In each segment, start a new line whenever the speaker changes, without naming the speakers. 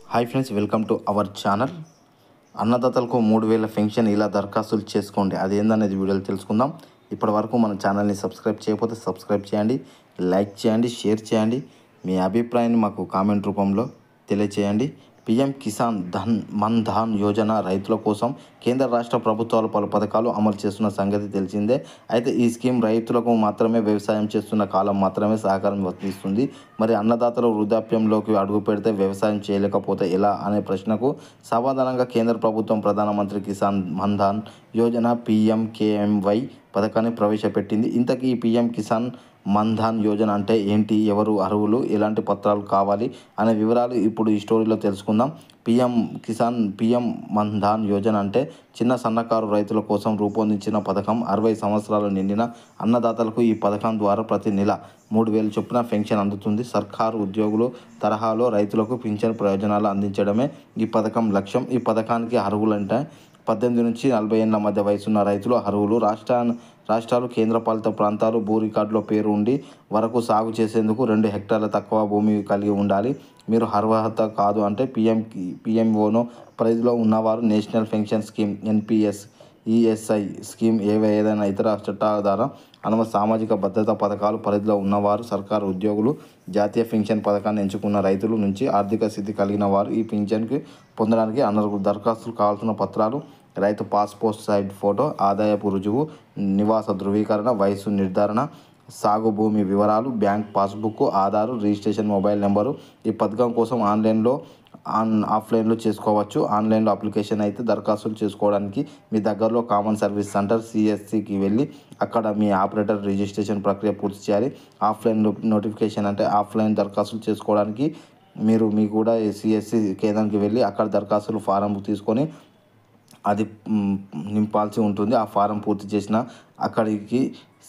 Hi friends, welcome to our channel. అన్నదాతలకు 3000 pension ఇలా దరఖాస్తులు చేసుకోండి. అదేందనేది వీడియోలో తెలుసుకుందాం. ఇప్పటి వరకు మన ఛానల్ని సబ్స్క్రైబ్ చేయకపోతే సబ్స్క్రైబ్ చేయండి, లైక్ చేయండి, షేర్ చేయండి. మీ అభిప్రాయాన్ని మాకు కామెంట్ రూపంలో తెలియచేయండి. పీఎం కిసాన్ మన్ ధన్ యోజన రైతుల కోసం కేంద్ర రాష్ట్ర ప్రభుత్వాలు పలు పథకాలు అమలు చేస్తున్న సంగతి తెలిసిందే. అయితే ఈ స్కీమ్ రైతులకు మాత్రమే, వ్యవసాయం చేస్తున్న కాలం మాత్రమే సహకారం వర్తిస్తుంది. మరి అన్నదాతలు వృద్ధాప్యంలోకి అడుగు పెడితే వ్యవసాయం చేయలేకపోతే ఎలా అనే ప్రశ్నకు సమాధానంగా కేంద్ర ప్రభుత్వం ప్రధానమంత్రి కిసాన్ మన్ ధన్ యోజన PMKMY పథకాన్ని ప్రవేశపెట్టింది. ఇంతకీ ఈ పీఎం కిసాన్ మన్ ధన్ యోజన అంటే ఏంటి, ఎవరు అర్హులు, ఎలాంటి పత్రాలు కావాలి అనే వివరాలు ఇప్పుడు ఈ స్టోరీలో తెలుసుకుందాం. పీఎం మన్ ధన్ యోజన అంటే చిన్న సన్నకారు రైతుల కోసం రూపొందించిన పథకం. 60 సంవత్సరాలు నిండిన అన్నదాతలకు ఈ పథకం ద్వారా ప్రతి నెల 3000 చొప్పున పెన్షన్ అందుతుంది. సర్కారు ఉద్యోగులు తరహాలో రైతులకు పింఛన్ ప్రయోజనాలు అందించడమే ఈ పథకం లక్ష్యం. ఈ పథకానికి అర్హులంటే 18 నుంచి 40 ఏళ్ల మధ్య వయసున్న రైతులు అర్హులు. రాష్ట్రాలు, కేంద్రపాలిత ప్రాంతాలు భూ రికార్డులో పేరు ఉండి వరకు సాగు చేసేందుకు 2 హెక్టార్ల తక్కువ భూమి కలిగి ఉండాలి. మీరు అర్హత కాదు అంటే PMOను పరిధిలో ఉన్నవారు, national pension scheme NPS, ESI scheme ఏదైనా ఇతర చట్టాధార సామాజిక భద్రతా పథకాలు పరిధిలో ఉన్నవారు, సర్కారు ఉద్యోగులు, జాతీయ పెన్షన్ పథకాన్ని ఎంచుకున్న రైతుల నుంచి ఆర్థిక స్థితి కలిగిన వారు ఈ పింఛన్కి పొందడానికి అనర్హులు. దరఖాస్తులు కావాల్సిన పత్రాలు: రైతు పాస్పోర్ట్ సైజ్ ఫోటో, ఆదాయపు రుజువు, నివాస ధృవీకరణ, వయసు నిర్ధారణ, సాగు భూమి వివరాలు, bank passbook, Aadhaar, registration mobile number. ఈ పథకం కోసం ఆఫ్లైన్లో చేసుకోవచ్చు. ఆన్లైన్లో అప్లికేషన్ అయితే దరఖాస్తులు చేసుకోవడానికి మీ దగ్గరలో కామన్ సర్వీస్ సెంటర్ CSCకి వెళ్ళి అక్కడ మీ ఆపరేటర్ రిజిస్ట్రేషన్ ప్రక్రియ పూర్తి చేయాలి. ఆఫ్లైన్ నోటిఫికేషన్ అంటే ఆఫ్లైన్ దరఖాస్తులు చేసుకోవడానికి మీ కూడా CSC కేంద్రానికి వెళ్ళి అక్కడ దరఖాస్తులు ఫారం తీసుకొని అది నింపాల్సి ఉంటుంది. ఆ ఫారం పూర్తి చేసిన అక్కడికి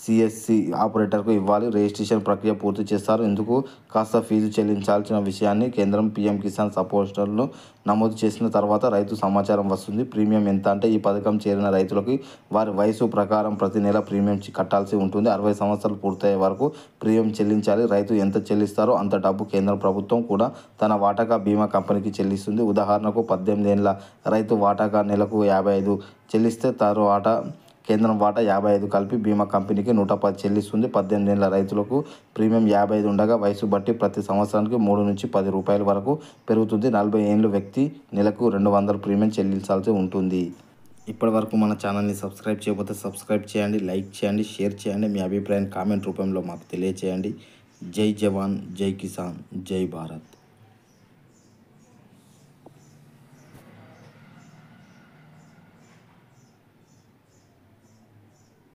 CSC ఆపరేటర్కు ఇవ్వాలి. రిజిస్ట్రేషన్ ప్రక్రియ పూర్తి చేస్తారు. ఇందుకు కాస్త ఫీజు చెల్లించాల్సిన విషయాన్ని కేంద్రం PM కిసాన్ పోర్టల్లో నమోదు చేసిన తర్వాత రైతు సమాచారం వస్తుంది. ప్రీమియం ఎంత అంటే ఈ పథకం చేరిన రైతులకి వారి వయసు ప్రకారం ప్రతి నెల ప్రీమియం కట్టాల్సి ఉంటుంది. 60 సంవత్సరాలు పూర్తయ్యే వరకు ప్రీమియం చెల్లించాలి. రైతు ఎంత చెల్లిస్తారో అంత డబ్బు కేంద్ర ప్రభుత్వం కూడా తన వాటాగా బీమా కంపెనీకి చెల్లిస్తుంది. ఉదాహరణకు 18 ఏళ్ల రైతు వాటాగా నెలకు 55 చెల్లిస్తే తర్వాత కేంద్రం వాటా 55 కలిపి బీమా కంపెనీకి 110 చెల్లిస్తుంది. 18 ఏళ్ల రైతులకు ప్రీమియం 55 ఉండగా వయసు బట్టి ప్రతి సంవత్సరానికి 3 నుంచి 10 రూపాయల వరకు పెరుగుతుంది. 40 ఏళ్ల వ్యక్తి నెలకు 200 ప్రీమియం చెల్లించాల్సి ఉంటుంది. ఇప్పటి వరకు మన ఛానల్ని సబ్స్క్రైబ్ చేయకపోతే సబ్స్క్రైబ్ చేయండి, లైక్ చేయండి, షేర్ చేయండి. మీ అభిప్రాయాన్ని కామెంట్ రూపంలో మాకు తెలియచేయండి. జై జవాన్, జై కిసాన్, జై భారత్.